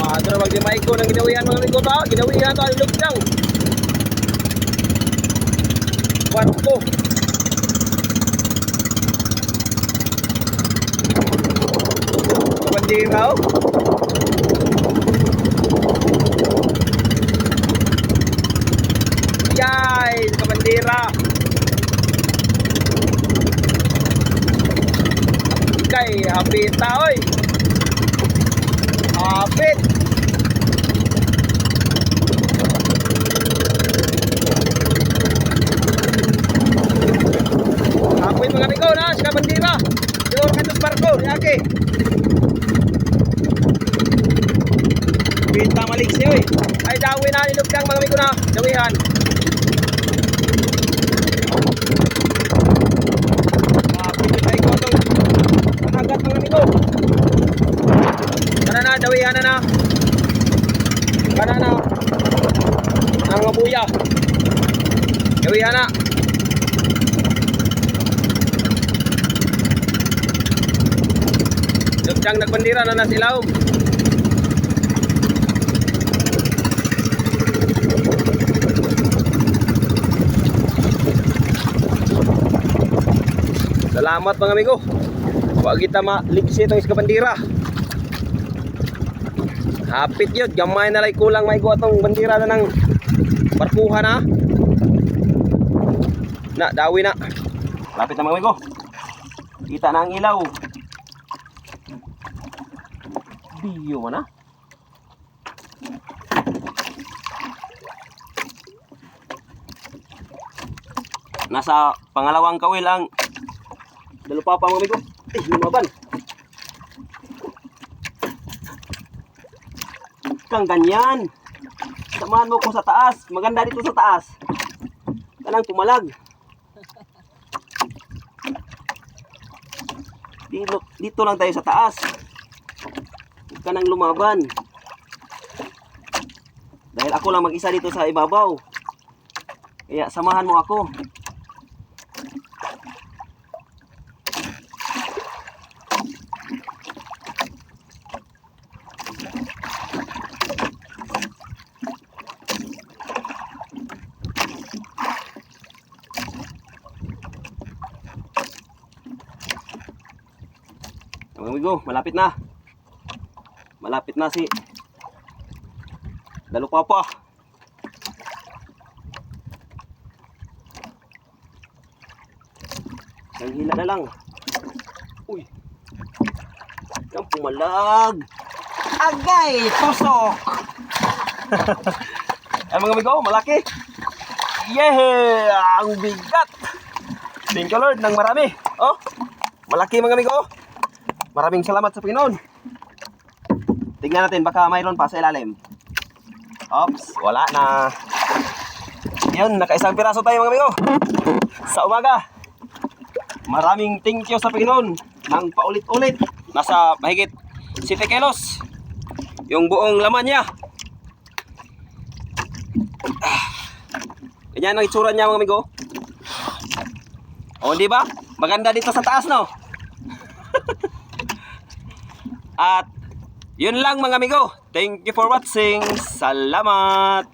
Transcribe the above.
Ito na magdimay ko ng ginawihan mga amigo ta. Ginawihan to ang lugjang. Barko. Kabandira oh. Yay! Kabandira. Kay hapita oy. Hapit. Hapit mga amigo na sa kabandira. Siguro kantos barko, yake. Pita maliksi oy. Ay dawi na nilugjang mga amigo na. Dawihan. Hapit ay ko tong panagat mga amigo. Kana na dawihan na. Kana na. Ang mabuya. Dawihan na. Lugjang nagbandira na nasilaw. Salamat mga amigo. Huwag kita maliksi itong iskabandira. Hapit yun. Gamay na lang kulang maigo itong bandira na ng barkuhan ha. Na, dawi na. Lapit na mga amigo. Kita na ang ilaw. Biyo man ha. Nasa pangalawang kawil ang dalupa pa mga amigo. Lumaban. Kang ganyan. Samahan mo ko sa taas. Maganda dito sa taas. Kanang pumalag. Dito lang tayo sa taas. Huwag ka nang lumaban. Dahil ako lang mag-isa dito sa ibabaw. Kaya samahan mo ako. Mga amigo, malapit na. Malapit na si Dalupapa. Ang hila na lang. Uy. Ang pumalag. Agay, tusok. Ay mga amigo, malaki. Yeah, ang bigat. Thank you Lord ng marami. Oh, malaki mga amigo. Maraming salamat sa Panginoon. Tingnan natin baka mayroon pa sa ilalim. Oops, wala na. Yun, nakaisang piraso tayo mga amigo. Sa umaga. Maraming thank you sa Panginoon nang paulit-ulit. Nasa mahigit 7 kilos yung buong laman niya. Ganyan ang itsura niya mga amigo. O di ba? Maganda dito sa taas no? At yun lang mga amigo. Thank you for watching. Salamat.